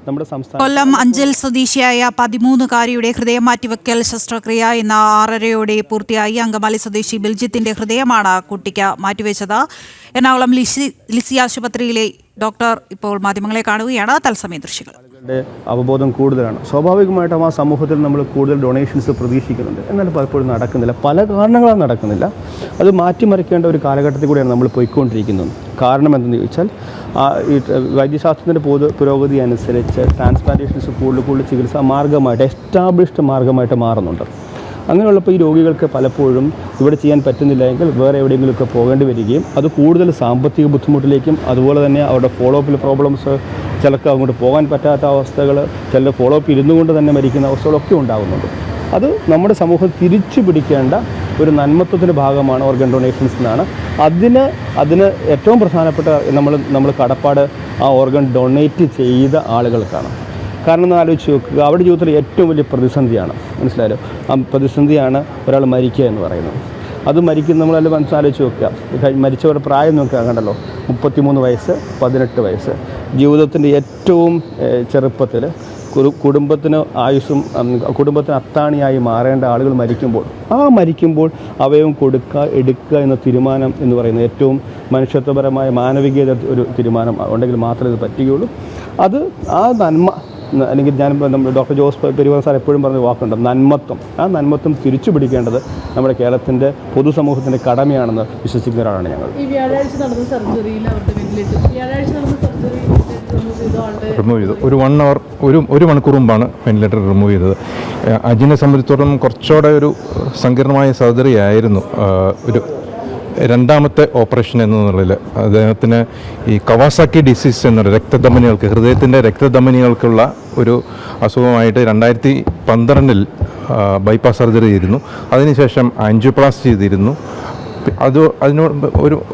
നമ്മുടെ സംസ്ഥാന കൊല്ലം അഞ്ചൽ സ്വദേശിയായ 13-കാരിയുടെ ഹൃദയം മാറ്റിവെക്കൽ ശസ്ത്രക്രിയ ഇന്ന് 6:30-ഓടെ പൂർത്തിയായി. അങ്കമാലി സ്വദേശി ബിൽജിത്തിന്റെ ഹൃദയമാണ് കുട്ടിക്ക് മാറ്റിവെച്ചത്. എറണാകുളം ലിസി ആശുപത്രിയിലെ ഡോക്ടർ ഇപ്പോൾ മാധ്യമങ്ങളെ കാണുകയാണ്. തത്സമയ ദൃശ്യങ്ങൾ. അവബോധം കൂടുതലാണ്. സ്വാഭാവികമായിട്ടും ആ സമൂഹത്തിൽ നമ്മൾ കൂടുതൽ ഡൊണേഷൻസ് പ്രതീക്ഷിക്കുന്നുണ്ട്. എന്നാൽ പലപ്പോഴും നടക്കുന്നില്ല. പല കാരണങ്ങളാണ് നടക്കുന്നില്ല. അത് മാറ്റിമറിക്കേണ്ട ഒരു കാലഘട്ടത്തിൽ കൂടെയാണ് നമ്മൾ പോയിക്കൊണ്ടിരിക്കുന്നത്. കാരണം എന്തെന്ന് ചോദിച്ചാൽ ഈ വൈദ്യശാസ്ത്രത്തിൻ്റെ പുരോഗതി അനുസരിച്ച് ട്രാൻസ്പ്ലാന്റേഷൻസ് കൂടുതൽ ചികിത്സാ മാർഗ്ഗമായിട്ട് എസ്റ്റാബ്ലിഷ്ഡ് മാർഗ്ഗമായിട്ട് മാറുന്നുണ്ട്. അങ്ങനെയുള്ളപ്പോൾ ഈ രോഗികൾക്ക് പലപ്പോഴും ഇവിടെ ചെയ്യാൻ പറ്റുന്നില്ല എങ്കിൽ വേറെ എവിടെയെങ്കിലുമൊക്കെ പോകേണ്ടി വരികയും അത് കൂടുതൽ സാമ്പത്തിക ബുദ്ധിമുട്ടിലേക്കും അതുപോലെ തന്നെ അവരുടെ ഫോളോ അപ്പിൽ പ്രോബ്ലംസ്, ചിലർക്ക് അങ്ങോട്ട് പോകാൻ പറ്റാത്ത അവസ്ഥകൾ, ചില ഫോളോ അപ്പ് ഇരുന്നു കൊണ്ട് തന്നെ മരിക്കുന്ന അവസ്ഥകളൊക്കെ ഉണ്ടാകുന്നുണ്ട്. അത് നമ്മുടെ സമൂഹം തിരിച്ചു പിടിക്കേണ്ട ഒരു നന്മത്വത്തിൻ്റെ ഭാഗമാണ് ഓർഗൻ ഡൊണേഷൻസ് എന്നാണ്. അതിന് ഏറ്റവും പ്രധാനപ്പെട്ട നമ്മൾ കടപ്പാട് ആ ഓർഗൻ ഡൊണേറ്റ് ചെയ്ത ആളുകൾക്കാണ്. കാരണം ഒന്ന് ആലോചിച്ച് നോക്കുക, അവരുടെ ജീവിതത്തിൽ ഏറ്റവും വലിയ പ്രതിസന്ധിയാണ്, മനസ്സിലായല്ലോ, ആ പ്രതിസന്ധിയാണ് ഒരാൾ മരിക്കുക എന്ന് പറയുന്നത്. അത് മരിക്കുന്ന നമ്മളെല്ലാം മനസ്സാലോചിച്ച് നോക്കുക. മരിച്ചവരുടെ പ്രായം നോക്കുക, കണ്ടല്ലോ, 33 വയസ്സ്, 18 വയസ്സ്. ജീവിതത്തിൻ്റെ ഏറ്റവും ചെറുപ്പത്തിൽ കുടുംബത്തിന് ആയുസ്സും കുടുംബത്തിന് അത്താണിയായി മാറേണ്ട ആളുകൾ മരിക്കുമ്പോൾ അവയവം എടുക്കുക എന്ന തീരുമാനം എന്ന് പറയുന്നത് ഏറ്റവും മനുഷ്യത്വപരമായ മാനവികത ഒരു തീരുമാനം ഉണ്ടെങ്കിൽ മാത്രമേ ഇത് പറ്റുകയുള്ളൂ. അത് ആ നന്മ, അല്ലെങ്കിൽ നമ്മുടെ ഡോക്ടർ ജോസ് പെരുമാൻ സാർ എപ്പോഴും പറഞ്ഞ വാക്കുണ്ട്, നന്മത്വം. ആ നന്മത്വം തിരിച്ചു പിടിക്കേണ്ടത് നമ്മുടെ കേരളത്തിൻ്റെ പൊതുസമൂഹത്തിൻ്റെ കടമയാണെന്ന് വിശ്വസിക്കുന്ന ഒരാളാണ് ഞങ്ങൾ. റിമൂവ് ചെയ്തു. ഒരു മണിക്കൂർ മുമ്പാണ് വെന്റിലേറ്റർ റിമൂവ് ചെയ്തത്. അജിനെ സംബന്ധിച്ചിടത്തോളം കുറച്ചുകൂടെ ഒരു സങ്കീർണമായ സർജറി ആയിരുന്നു. ഒരു രണ്ടാമത്തെ ഓപ്പറേഷൻ എന്നുള്ളതിൽ അദ്ദേഹത്തിന് ഈ കവാസാക്കി ഡിസീസ് എന്നൊരു ഹൃദയത്തിൻ്റെ രക്തധമനികൾക്കുള്ള ഒരു അസുഖമായിട്ട് 2012 ബൈപ്പാസ് സർജറി ചെയ്തിരുന്നു. അതിനുശേഷം ആൻജിയോപ്ലാസ്റ്റി ചെയ്തിരുന്നു. അതിനോട്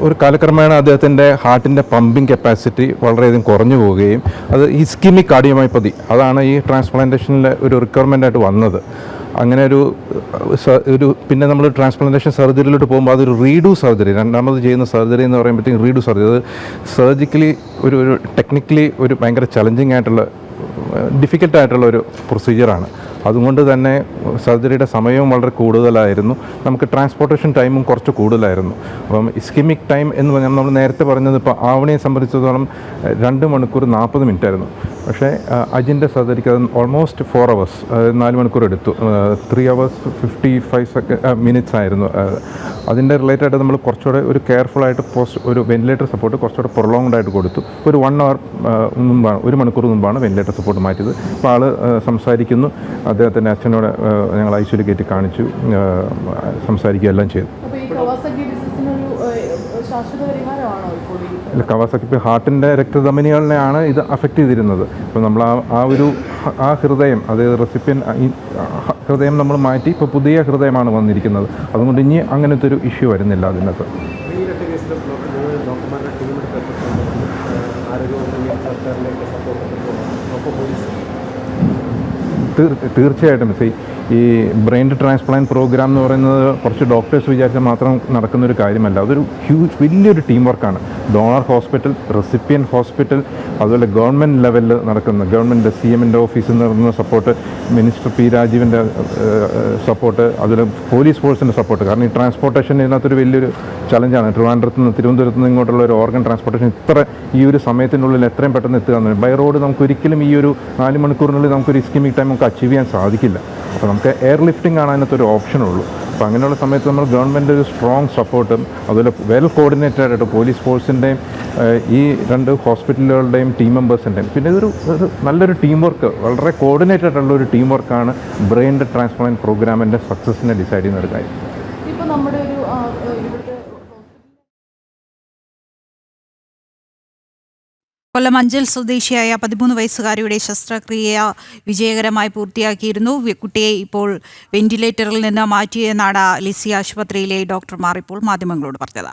ഒരു കാലക്രമേണ അദ്ദേഹത്തിൻ്റെ ഹാർട്ടിൻ്റെ പമ്പിങ് കപ്പാസിറ്റി വളരെയധികം കുറഞ്ഞു പോവുകയും അത് ഇസ്കിമിക് കാർഡിയോമയോപ്പതി, അതാണ് ഈ ട്രാൻസ്പ്ലാന്റേഷനിലെ ഒരു റിക്വയർമെൻ്റായിട്ട് വന്നത്. അങ്ങനെ ഒരു പിന്നെ നമ്മൾ ട്രാൻസ്പ്ലാന്റേഷൻ സർജറിയിലോട്ട് പോകുമ്പോൾ അതൊരു റീഡു സർജറി, രണ്ടാമത് ചെയ്യുന്ന സർജറി എന്ന് പറയുമ്പോഴത്തേക്കും റീഡു സർജറി, അത് സർജിക്കലി ഒരു ടെക്നിക്കലി ഒരു ഭയങ്കര ചലഞ്ചിങ് ആയിട്ടുള്ള ഡിഫിക്കൽട്ടായിട്ടുള്ള ഒരു പ്രൊസീജിയറാണ്. അതുകൊണ്ട് തന്നെ സർജറിയുടെ സമയവും വളരെ കൂടുതലായിരുന്നു. നമുക്ക് ട്രാൻസ്പോർട്ടേഷൻ ടൈമും കുറച്ച് കൂടുതലായിരുന്നു. അപ്പം ഇസ്കിമിക് ടൈം എന്ന് പറഞ്ഞാൽ നമ്മൾ നേരത്തെ പറഞ്ഞത് ഇപ്പോൾ ആവണിയെ സംബന്ധിച്ചിടത്തോളം 2 മണിക്കൂർ 40 മിനിറ്റ് ആയിരുന്നു. പക്ഷേ അജിൻ്റെ സർജറിക്ക് അത് ഓൾമോസ്റ്റ് 4 hours, 4 മണിക്കൂർ എടുത്തു. 3 hours 55 minutes ആയിരുന്നു. അതിൻ്റെ റിലേറ്റഡ് നമ്മൾ കുറച്ചുകൂടെ ഒരു കെയർഫുള്ളായിട്ട് ഒരു വെന്റിലേറ്റർ സപ്പോർട്ട് കുറച്ചുകൂടെ പ്രൊലോങ്ഡ് ആയിട്ട് കൊടുത്തു. ഒരു 1 hour മുമ്പാണ്, 1 മണിക്കൂർ മുമ്പാണ് വെന്റിലേറ്റർ സപ്പോർട്ട് മാറ്റിയത്. അപ്പോൾ ആൾ സംസാരിക്കുന്നു. അദ്ദേഹത്തിൻ്റെ അച്ഛനോട് ഞങ്ങൾ ഐശ്വര്യ കയറ്റി കാണിച്ചു, സംസാരിക്കുക എല്ലാം ചെയ്തു. കവാസാക്കി ഇപ്പോൾ ഹാർട്ടിൻ്റെ രക്തധമനികളിനെയാണ് ഇത് അഫക്റ്റ് ചെയ്തിരുന്നത്. അപ്പോൾ നമ്മൾ ആ ഹൃദയം, അതായത് റെസിപ്പിയൻ ഹൃദയം നമ്മൾ മാറ്റി ഇപ്പോൾ പുതിയ ഹൃദയമാണ് വന്നിരിക്കുന്നത്. അതുകൊണ്ട് ഇനി അങ്ങനത്തെ ഒരു ഇഷ്യൂ വരുന്നില്ല അതിനകത്ത്. തീർച്ചയായിട്ടും ഈ ബ്രെയിൻ ട്രാൻസ്പ്ലാന്റ് പ്രോഗ്രാം എന്ന് പറയുന്നത് കുറച്ച് ഡോക്ടേഴ്സ് വിചാരിച്ചാൽ മാത്രം നടക്കുന്നൊരു കാര്യമല്ല. അതൊരു വലിയൊരു ടീം വർക്കാണ്. ഡോണർ ഹോസ്പിറ്റൽ, റെസിപ്പിയൻ ഹോസ്പിറ്റൽ, അതുപോലെ ഗവൺമെൻറ് ലെവലിൽ നടക്കുന്ന ഗവൺമെൻറ് CMൻ്റെ ഓഫീസിൽ നടന്ന സപ്പോർട്ട്, മിനിസ്റ്റർ P. രാജീവിൻ്റെ സപ്പോർട്ട്, അതുപോലെ പോലീസ് ഫോഴ്സിൻ്റെ സപ്പോർട്ട്. കാരണം ഈ ട്രാൻസ്പോർട്ടേഷൻ ഇതിനകത്തൊരു വലിയൊരു ചലഞ്ചാണ്. ട്രിവാൻഡ്രത്ത് നിന്ന് തിരുവനന്തപുരത്ത് നിന്ന് ഇങ്ങോട്ടുള്ള ഒരു ഓർഗൻ ട്രാൻസ്പോർട്ടേഷൻ ഈ ഒരു സമയത്തിനുള്ളിൽ എത്രയും പെട്ടെന്ന് എത്തുക എന്ന്. ബൈ റോഡ് നമുക്കൊരിക്കലും ഈ ഒരു 4 മണിക്കൂറിനുള്ളിൽ നമുക്കൊരു ഇസ്കിമിക് ടൈം നമുക്ക് അച്ചീവ് ചെയ്യാൻ സാധിക്കില്ല. അപ്പോൾ നമുക്ക് എയർ ലിഫ്റ്റിംഗ് ആണ് അതിനകത്തൊരു ഓപ്ഷനുള്ളൂ. അപ്പോൾ അങ്ങനെയുള്ള സമയത്ത് നമ്മൾ ഗവൺമെൻറ് ഒരു സ്ട്രോങ് സപ്പോർട്ടും അതുപോലെ വെൽ കോർഡിനേറ്റഡ് ആയിട്ട് പോലീസ് ഫോഴ്സിൻ്റെയും ഈ 2 ഹോസ്പിറ്റലുകളുടെയും ടീം മെമ്പേഴ്സിൻ്റെയും പിന്നെ ഇതൊരു നല്ലൊരു ടീം വർക്ക്, വളരെ കോർഡിനേറ്റഡ് ആയിട്ടുള്ള ഒരു ടീം വർക്കാണ് ബ്രെയിൻ ട്രാൻസ്പ്ലാന്റ് പ്രോഗ്രാമിൻ്റെ സക്സസിനെ ഡിസൈഡ് ചെയ്യുന്ന ഒരു കാര്യം. ഇപ്പോൾ നമ്മുടെ ഒരു കൊല്ലം അഞ്ചൽ സ്വദേശിയായ 13 വയസ്സുകാരിയുടെ ശസ്ത്രക്രിയ വിജയകരമായി പൂർത്തിയാക്കിയിരുന്നു. കുട്ടിയെ ഇപ്പോൾ വെന്റിലേറ്ററിൽ നിന്ന് മാറ്റിയെന്നാണ് ലിസി ആശുപത്രിയിലെ ഡോക്ടർമാർ ഇപ്പോൾ മാധ്യമങ്ങളോട് പറഞ്ഞത്.